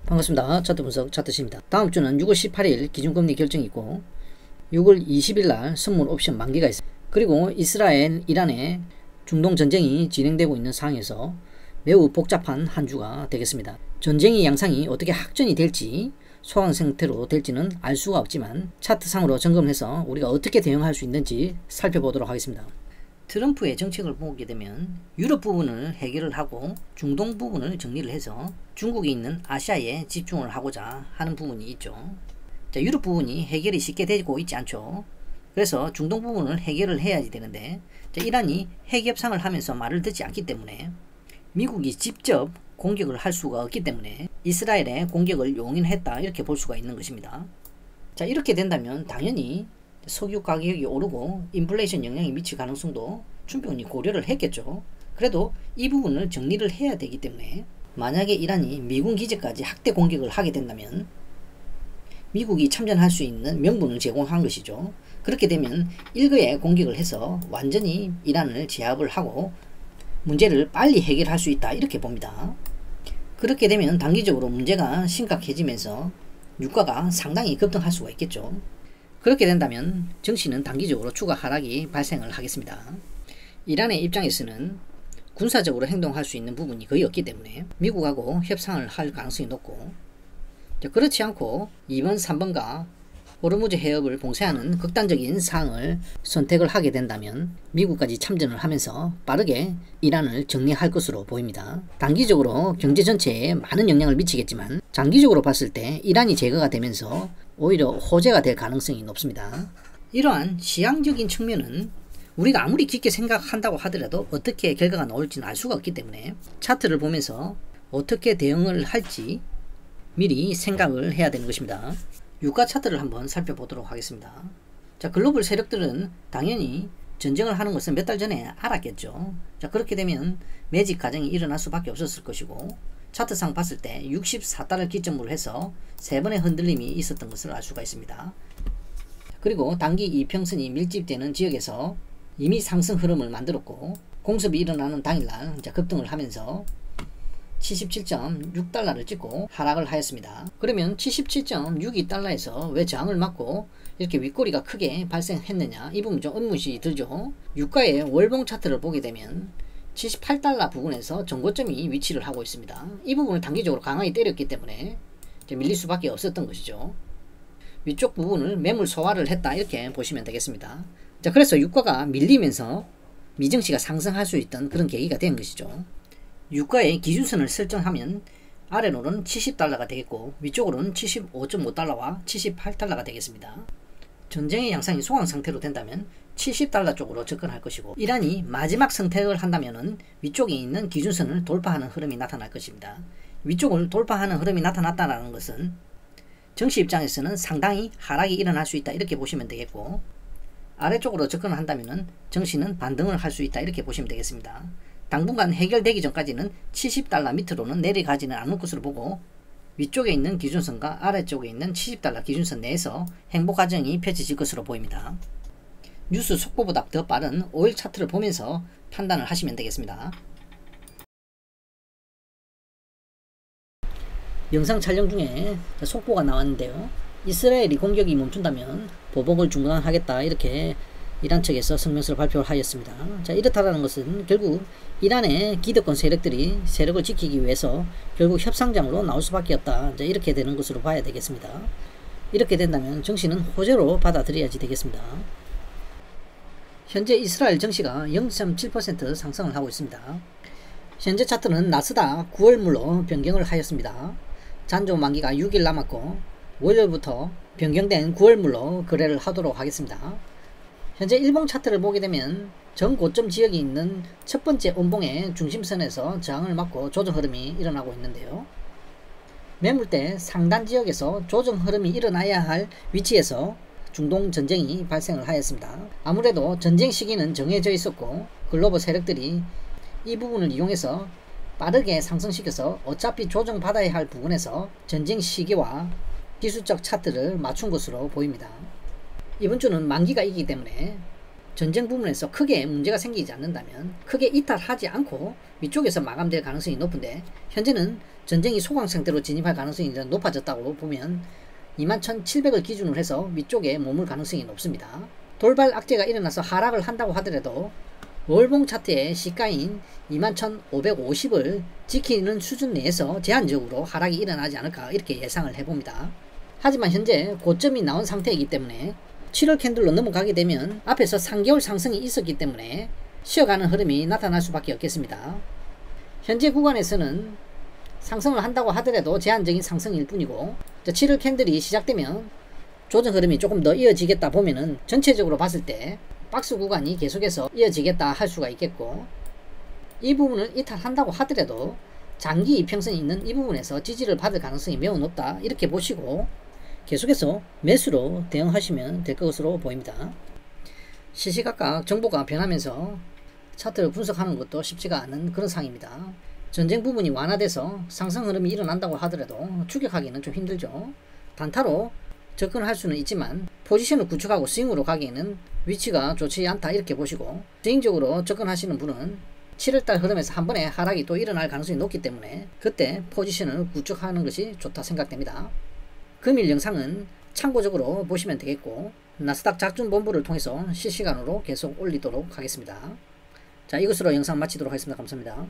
반갑습니다. 차트 분석 차트씨입니다. 다음 주는 6월 18일 기준금리 결정이 있고 6월 20일 날 선물 옵션 만기가 있습니다. 그리고 이스라엘, 이란의 중동 전쟁이 진행되고 있는 상황에서 매우 복잡한 한 주가 되겠습니다. 전쟁의 양상이 어떻게 확전이 될지 소강 상태로 될지는 알 수가 없지만 차트상으로 점검해서 우리가 어떻게 대응할 수 있는지 살펴보도록 하겠습니다. 트럼프의 정책을 보게 되면 유럽 부분을 해결을 하고 중동 부분을 정리를 해서 중국이 있는 아시아에 집중을 하고자 하는 부분이 있죠. 자, 유럽 부분이 해결이 쉽게 되고 있지 않죠. 그래서 중동 부분을 해결을 해야지 되는데 자, 이란이 핵협상을 하면서 말을 듣지 않기 때문에 미국이 직접 공격을 할 수가 없기 때문에 이스라엘의 공격을 용인했다 이렇게 볼 수가 있는 것입니다. 자, 이렇게 된다면 당연히 석유 가격이 오르고 인플레이션 영향이 미칠 가능성도 충분히 고려를 했겠죠. 그래도 이 부분을 정리를 해야 되기 때문에 만약에 이란이 미군 기지까지 학대 공격을 하게 된다면 미국이 참전할 수 있는 명분을 제공한 것이죠. 그렇게 되면 일거에 공격을 해서 완전히 이란을 제압을 하고 문제를 빨리 해결할 수 있다 이렇게 봅니다. 그렇게 되면 단기적으로 문제가 심각해지면서 유가가 상당히 급등할 수가 있겠죠. 그렇게 된다면 증시는 단기적으로 추가 하락이 발생을 하겠습니다. 이란의 입장에서는 군사적으로 행동할 수 있는 부분이 거의 없기 때문에 미국하고 협상을 할 가능성이 높고 그렇지 않고 2번, 3번과 호르무즈 해협을 봉쇄하는 극단적인 사항을 선택을 하게 된다면 미국까지 참전을 하면서 빠르게 이란을 정리할 것으로 보입니다. 단기적으로 경제 전체에 많은 영향을 미치겠지만 장기적으로 봤을 때 이란이 제거가 되면서 오히려 호재가 될 가능성이 높습니다. 이러한 시향적인 측면은 우리가 아무리 깊게 생각한다고 하더라도 어떻게 결과가 나올지는 알 수가 없기 때문에 차트를 보면서 어떻게 대응을 할지 미리 생각을 해야 되는 것입니다. 유가 차트를 한번 살펴보도록 하겠습니다. 자, 글로벌 세력들은 당연히 전쟁을 하는 것은 몇 달 전에 알았겠죠. 자, 그렇게 되면 매직 가정이 일어날 수밖에 없었을 것이고 차트상 봤을 때 64달을 기점으로 해서 3번의 흔들림이 있었던 것을 알 수가 있습니다. 그리고 단기 이평선이 밀집되는 지역에서 이미 상승 흐름을 만들었고 공습이 일어나는 당일날 급등을 하면서 77.6달러를 찍고 하락을 하였습니다. 그러면 77.62달러에서 왜 저항을 맞고 이렇게 윗꼬리가 크게 발생했느냐, 이 부분 좀 의문이 들죠. 유가의 월봉 차트를 보게 되면 78달러 부근에서 정고점이 위치를 하고 있습니다. 이 부분을 단기적으로 강하게 때렸기 때문에 밀릴 수밖에 없었던 것이죠. 위쪽 부분을 매물 소화를 했다 이렇게 보시면 되겠습니다. 자, 그래서 유가가 밀리면서 미증시가 상승할 수 있던 그런 계기가 된 것이죠. 유가의 기준선을 설정하면 아래로는 70달러가 되겠고 위쪽으로는 75.5달러와 78달러가 되겠습니다. 전쟁의 양상이 소강 상태로 된다면 70달러 쪽으로 접근할 것이고 이란이 마지막 선택을 한다면 위쪽에 있는 기준선을 돌파하는 흐름이 나타날 것입니다. 위쪽을 돌파하는 흐름이 나타났다는 것은 증시 입장에서는 상당히 하락이 일어날 수 있다 이렇게 보시면 되겠고 아래쪽으로 접근을 한다면 증시는 반등을 할 수 있다 이렇게 보시면 되겠습니다. 당분간 해결되기 전까지는 70달러 밑으로는 내려가지는 않을 것으로 보고 위쪽에 있는 기준선과 아래쪽에 있는 70달러 기준선 내에서 행보 과정이 펼쳐질 것으로 보입니다. 뉴스 속보보다 더 빠른 5일 차트를 보면서 판단을 하시면 되겠습니다. 영상 촬영 중에 속보가 나왔는데요. 이스라엘이 공격이 멈춘다면 보복을 중단하겠다 이렇게 이란 측에서 성명서를 발표를 하였습니다. 자, 이렇다라는 것은 결국 이란의 기득권 세력들이 세력을 지키기 위해서 결국 협상장으로 나올 수밖에 없다. 자, 이렇게 되는 것으로 봐야 되겠습니다. 이렇게 된다면 증시는 호재로 받아들여야지 되겠습니다. 현재 이스라엘 증시가 0.7% 상승을 하고 있습니다. 현재 차트는 나스닥 9월물로 변경을 하였습니다. 잔존 만기가 6일 남았고 월요일부터 변경된 9월물로 거래를 하도록 하겠습니다. 현재 일봉 차트를 보게 되면 전고점 지역이 있는 첫 번째 온봉의 중심선에서 저항을 맞고 조정 흐름이 일어나고 있는데요. 매물대 상단 지역에서 조정 흐름이 일어나야 할 위치에서 중동 전쟁이 발생을 하였습니다. 아무래도 전쟁 시기는 정해져 있었고 글로벌 세력들이 이 부분을 이용해서 빠르게 상승시켜서 어차피 조정받아야 할 부분에서 전쟁 시기와 기술적 차트를 맞춘 것으로 보입니다. 이번 주는 만기가 있기 때문에 전쟁 부분에서 크게 문제가 생기지 않는다면 크게 이탈하지 않고 위쪽에서 마감될 가능성이 높은데 현재는 전쟁이 소강 상태로 진입할 가능성이 이제 높아졌다고 보면 21,700을 기준으로 해서 위쪽에 머물 가능성이 높습니다. 돌발 악재가 일어나서 하락을 한다고 하더라도 월봉 차트의 시가인 21,550을 지키는 수준 내에서 제한적으로 하락이 일어나지 않을까 이렇게 예상을 해봅니다. 하지만 현재 고점이 나온 상태이기 때문에 7월 캔들로 넘어가게 되면 앞에서 3개월 상승이 있었기 때문에 쉬어가는 흐름이 나타날 수밖에 없겠습니다. 현재 구간에서는 상승을 한다고 하더라도 제한적인 상승일 뿐이고 7월 캔들이 시작되면 조정 흐름이 조금 더 이어지겠다 보면은 전체적으로 봤을 때 박스 구간이 계속해서 이어지겠다 할 수가 있겠고, 이 부분을 이탈한다고 하더라도 장기 이평선이 있는 이 부분에서 지지를 받을 가능성이 매우 높다 이렇게 보시고 계속해서 매수로 대응하시면 될 것으로 보입니다. 시시각각 정보가 변하면서 차트를 분석하는 것도 쉽지가 않은 그런 상황입니다. 전쟁 부분이 완화돼서 상승 흐름이 일어난다고 하더라도 추격하기는 좀 힘들죠. 단타로 접근할 수는 있지만 포지션을 구축하고 스윙으로 가기에는 위치가 좋지 않다 이렇게 보시고, 스윙적으로 접근하시는 분은 7월달 흐름에서 한 번에 하락이 또 일어날 가능성이 높기 때문에 그때 포지션을 구축하는 것이 좋다 생각됩니다. 금일 영상은 참고적으로 보시면 되겠고, 나스닥 작전 본부를 통해서 실시간으로 계속 올리도록 하겠습니다. 자, 이것으로 영상 마치도록 하겠습니다. 감사합니다.